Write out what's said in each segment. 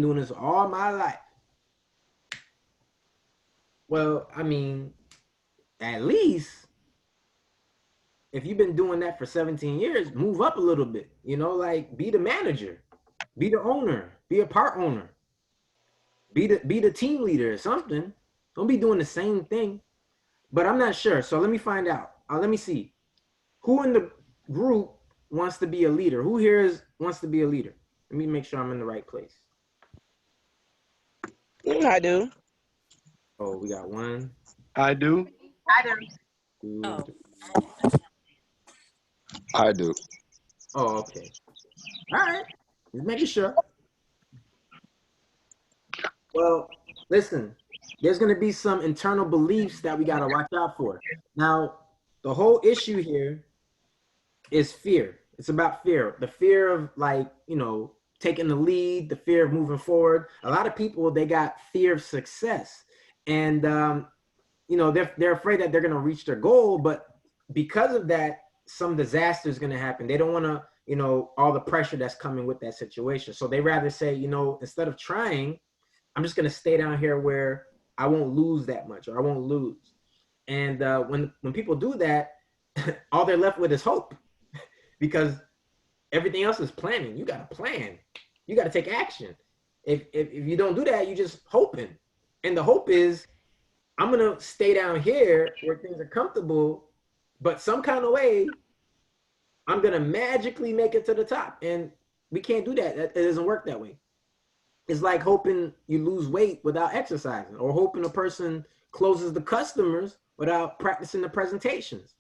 doing this all my life. Well, I mean, at least if you've been doing that for 17 years, move up a little bit. Like be the manager, be the owner, be a part owner, be the team leader or something. Don't be doing the same thing. But I'm not sure. So let me find out. Let me see. Who in the group wants to be a leader? Who here wants to be a leader? Let me make sure I'm in the right place. I do. Oh, we got one, I do. I do. two. Oh, I do. Oh, okay. All right. Just making sure. Well, listen, there's going to be some internal beliefs that we got to watch out for. Now, the whole issue here is fear. It's about fear. The fear of taking the lead, the fear of moving forward. A lot of people, they got fear of success. And they're afraid that they're going to reach their goal, but because of that, some disaster is going to happen. They don't want to, all the pressure that's coming with that situation. So they rather say, instead of trying, I'm just going to stay down here where I won't lose that much, or I won't lose. And when people do that, all they're left with is hope, because everything else is planning. You got to plan. You got to take action. If you don't do that, you just hoping. And the hope is, I'm going to stay down here where things are comfortable, but some kind of way, I'm going to magically make it to the top. And we can't do that. It doesn't work that way. It's like hoping you lose weight without exercising, or hoping a person closes the customers without practicing the presentations.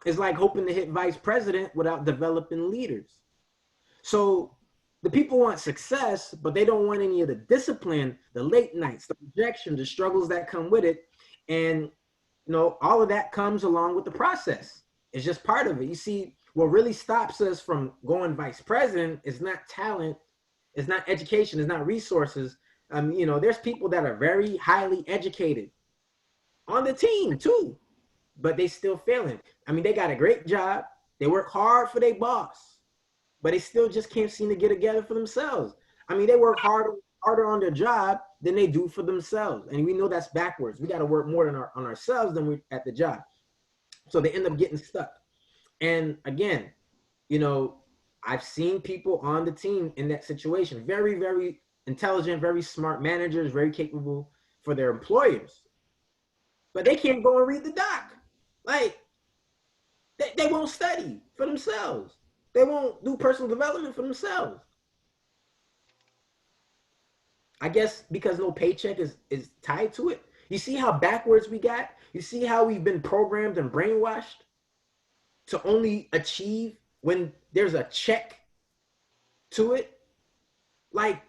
It's like hoping to hit vice president without developing leaders. So the people want success, but they don't want any of the discipline, the late nights, the rejection, the struggles that come with it. And all of that comes along with the process. It's just part of it. You see, what really stops us from going vice president is not talent, it's not education, it's not resources. There's people that are very highly educated on the team too, but they still failing. They got a great job, they work hard for their boss, but they still just can't seem to get together for themselves. They work harder on their job than they do for themselves, and we know that's backwards. We got to work more on ourselves than we at the job, so they end up getting stuck. And again, I've seen people on the team in that situation, very, very intelligent, very smart managers, very capable for their employers, but they can't go and read the doc. Like, they won't study for themselves. They won't do personal development for themselves. I guess because no paycheck is tied to it. You see how backwards we got? You see how we've been programmed and brainwashed to only achieve when there's a check to it? Like,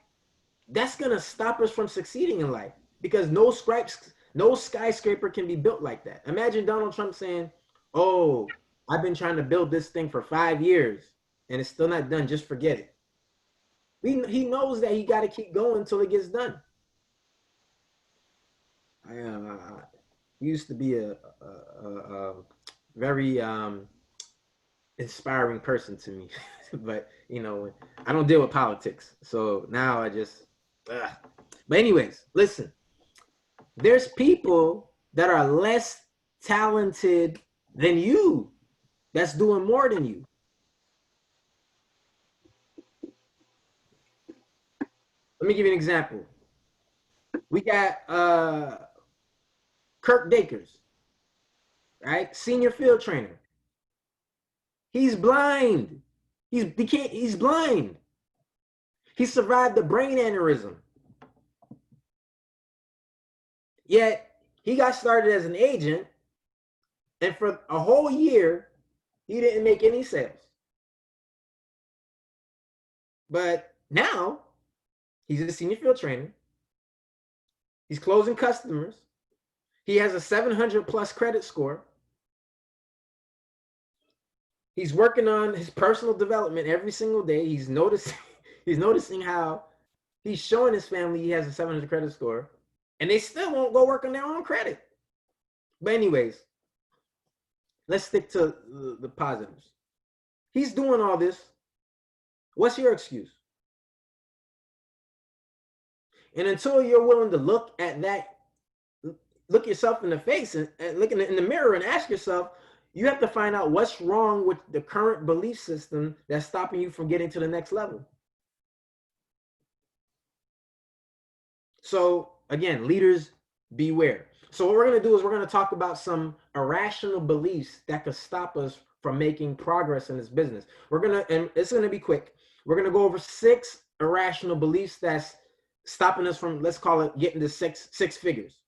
that's gonna stop us from succeeding in life, because no skyscraper can be built like that. Imagine Donald Trump saying, "Oh, I've been trying to build this thing for 5 years and it's still not done. Just forget it." He knows that he got to keep going until it gets done. I used to be a very inspiring person to me, but I don't deal with politics, so now I just. But anyways, listen. There's people that are less talented than you, that's doing more than you. Let me give you an example. We got Kirk Dakers, right? Senior field trainer. He's blind. He's blind. He survived the brain aneurysm. Yet he got started as an agent, and for a whole year, he didn't make any sales. But now he's a senior field trainer. He's closing customers. He has a 700 plus credit score. He's working on his personal development every single day. He's noticing how he's showing his family he has a 700 credit score, and they still won't go work on their own credit. But anyways, let's stick to the positives. He's doing all this. What's your excuse? And until you're willing to look at that, look yourself in the face and look in the mirror and ask yourself, you have to find out what's wrong with the current belief system that's stopping you from getting to the next level. So again, leaders, beware. So what we're going to do is we're going to talk about some irrational beliefs that could stop us from making progress in this business. We're going to, and it's going to be quick. We're going to go over 6 irrational beliefs that's stopping us from, let's call it, getting to six figures.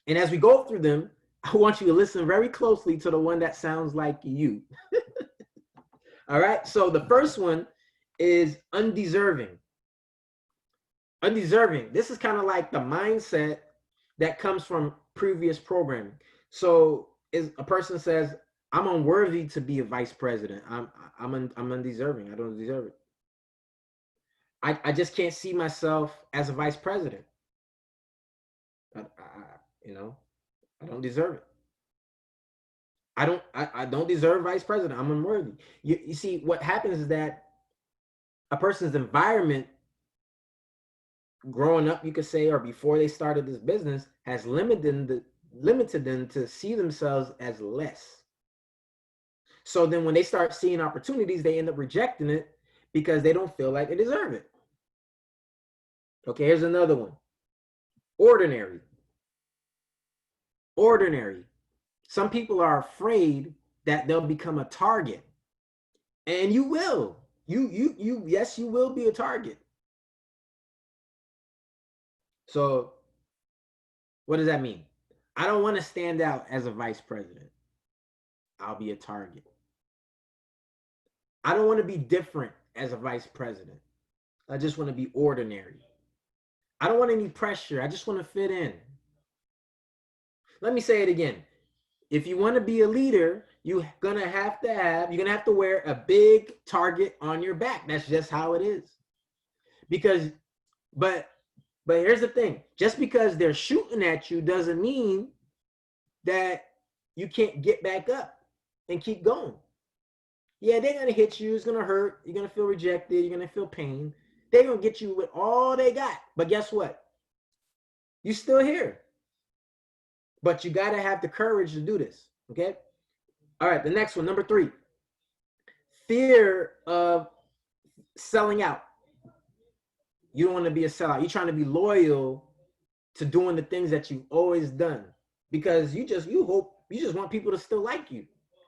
And as we go through them, I want you to listen very closely to the one that sounds like you. All right. So the first one is undeserving. Undeserving. This is kind of like the mindset that comes from previous programming. So is a person says, I'm unworthy to be a vice president. I'm undeserving. I don't deserve it. I just can't see myself as a vice president. You know, I don't deserve it. I don't deserve vice president. I'm unworthy. You see, what happens is that a person's environment growing up, you could say, or before they started this business, has limited them to see themselves as less. So then when they start seeing opportunities, they end up rejecting it because they don't feel like they deserve it. Okay, here's another one. Ordinary. Ordinary. Some people are afraid that they'll become a target. And you will. Yes, you will be a target. So what does that mean? I don't want to stand out as a vice president. I'll be a target. I don't want to be different as a vice president. I just want to be ordinary. I don't want any pressure. I just want to fit in. Let me say it again. If you want to be a leader, you're gonna have to wear a big target on your back. That's just how it is. Because, but here's the thing: just because they're shooting at you doesn't mean that you can't get back up and keep going. Yeah, they're gonna hit you. It's gonna hurt. You're gonna feel rejected. You're gonna feel pain. They're gonna get you with all they got. But guess what? You're still here. But you gotta have the courage to do this. Okay. All right. The next one, number 3, fear of selling out. You don't want to be a sellout. You're trying to be loyal to doing the things that you've always done because you just want people to still like you.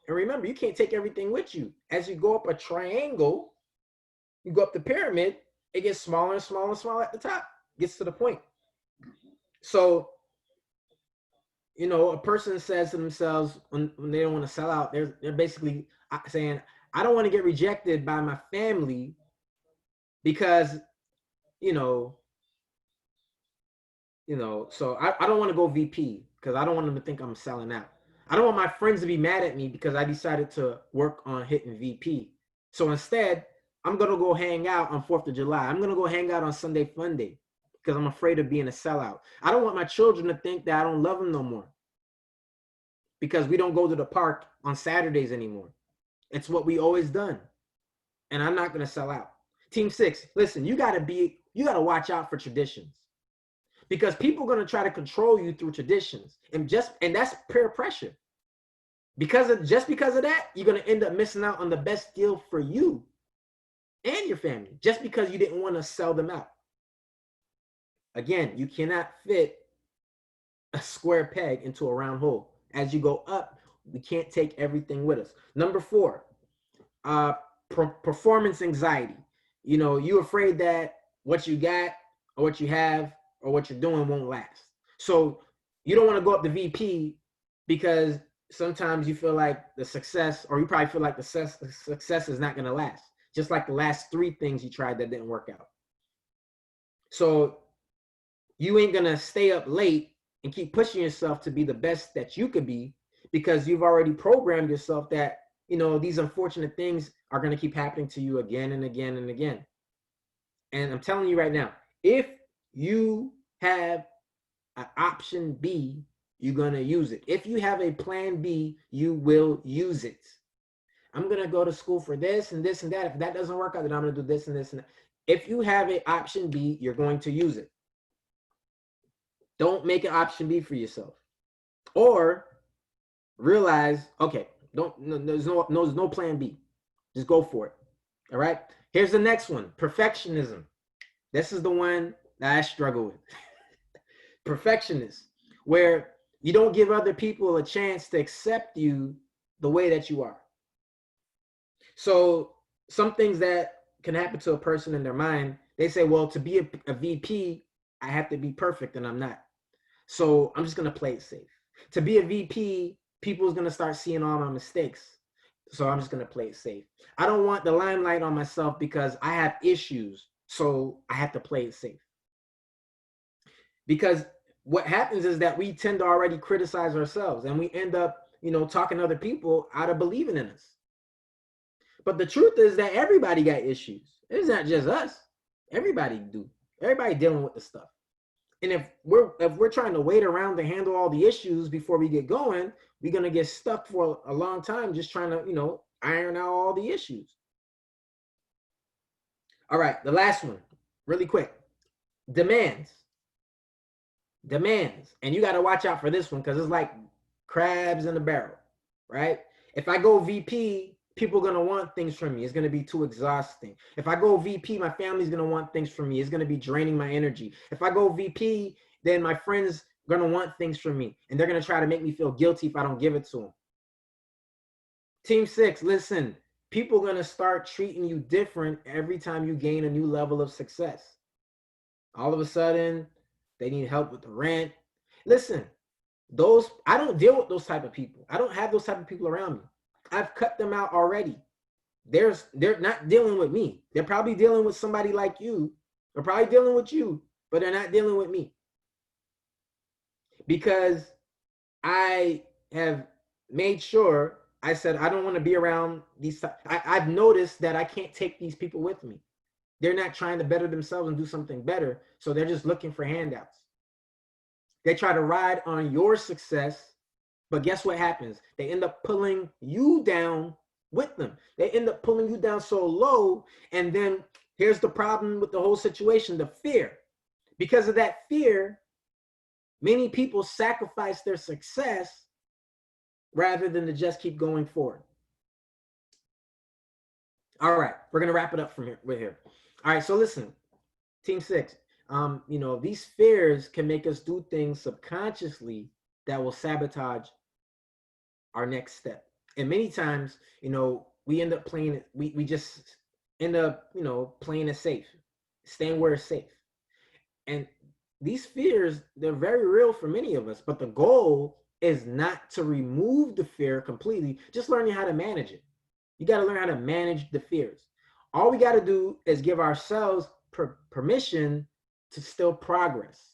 And remember, you can't take everything with you. As you go up a triangle, you go up the pyramid, it gets smaller and smaller and smaller at the top. Gets to the point. So, you know, a person says to themselves when they don't want to sell out, they're basically saying, I don't want to get rejected by my family because, so I don't want to go VP because I don't want them to think I'm selling out. I don't want my friends to be mad at me because I decided to work on hitting VP. So instead, I'm going to go hang out on 4th of July. I'm going to go hang out on Sunday Fun Day because I'm afraid of being a sellout. I don't want my children to think that I don't love them no more because we don't go to the park on Saturdays anymore. It's what we always done. And I'm not going to sell out. Team 6, listen, you got to watch out for traditions. Because people are going to try to control you through traditions, and that's peer pressure. Because of that, you're going to end up missing out on the best deal for you and your family, just because you didn't want to sell them out. Again, you cannot fit a square peg into a round hole. As you go up, we can't take everything with us. Number 4, performance anxiety. You know, you're afraid that what you got or what you have or what you're doing won't last. So you don't want to go up to VP because sometimes you feel like the success, or you probably feel like the success is not going to last. Just like the last 3 things you tried that didn't work out. So you ain't going to stay up late and keep pushing yourself to be the best that you could be because you've already programmed yourself that, these unfortunate things are going to keep happening to you again and again and again. And I'm telling you right now, if you have an option B, you're going to use it. If you have a plan B, you will use it. I'm going to go to school for this and this and that. If that doesn't work out, then I'm going to do this and this and that. If you have an option B, you're going to use it. Don't make an option B for yourself. Or realize, okay, there's no plan B. Just go for it. All right. Here's the next one: perfectionism. This is the one that I struggle with. Perfectionist, where you don't give other people a chance to accept you the way that you are. So some things that can happen to a person in their mind, they say, well, to be a VP, I have to be perfect, and I'm not. So I'm just going to play it safe. To be a VP, people's going to start seeing all my mistakes. So I'm just going to play it safe. I don't want the limelight on myself because I have issues. So I have to play it safe. Because what happens is that we tend to already criticize ourselves, and we end up, talking to other people out of believing in us. But the truth is that everybody got issues. It's not just us. Everybody do. Everybody dealing with the stuff. And if we're trying to wait around to handle all the issues before we get going, we're gonna get stuck for a long time just trying to, iron out all the issues. All right, the last one, really quick. Demands. And you got to watch out for this one because it's like crabs in a barrel, right? If I go VP, people are going to want things from me. It's going to be too exhausting. If I go VP, my family's going to want things from me. It's going to be draining my energy. If I go VP, then my friends are going to want things from me, and they're going to try to make me feel guilty if I don't give it to them. Team 6, listen, people are going to start treating you different every time you gain a new level of success. All of a sudden, they need help with the rent. Listen, I don't deal with those type of people. I don't have those type of people around me. I've cut them out already. They're not dealing with me. They're probably dealing with somebody like you. They're probably dealing with you, but they're not dealing with me. Because I have made sure, I said, I don't want to be around these. I've noticed that I can't take these people with me. They're not trying to better themselves and do something better. So they're just looking for handouts. They try to ride on your success, but guess what happens? They end up pulling you down with them. They end up pulling you down so low. And then here's the problem with the whole situation: the fear. Because of that fear, many people sacrifice their success rather than to just keep going forward. All right, we're going to wrap it up from here. We're here. All right, so listen, Team 6, these fears can make us do things subconsciously that will sabotage our next step. And many times, we end up playing it, we just end up, playing it safe, staying where it's safe. And these fears, they're very real for many of us, but the goal is not to remove the fear completely, just learning how to manage it. You got to learn how to manage the fears. All we got to do is give ourselves permission to still progress.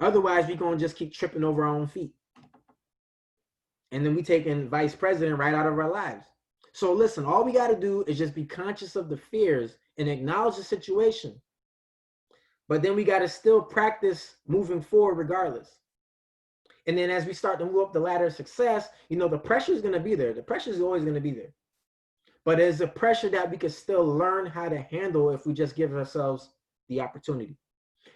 Otherwise, we're going to just keep tripping over our own feet. And then we taking vice president right out of our lives. So listen, all we got to do is just be conscious of the fears and acknowledge the situation. But then we got to still practice moving forward regardless. And then as we start to move up the ladder of success, the pressure is going to be there. The pressure is always going to be there. But there's a pressure that we can still learn how to handle if we just give ourselves the opportunity.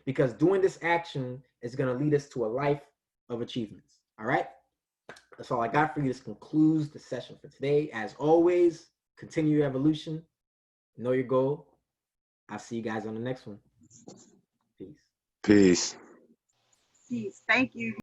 Because doing this action is going to lead us to a life of achievements. All right? That's all I got for you. This concludes the session for today. As always, continue your evolution. Know your goal. I'll see you guys on the next one. Peace. Peace. Peace. Thank you.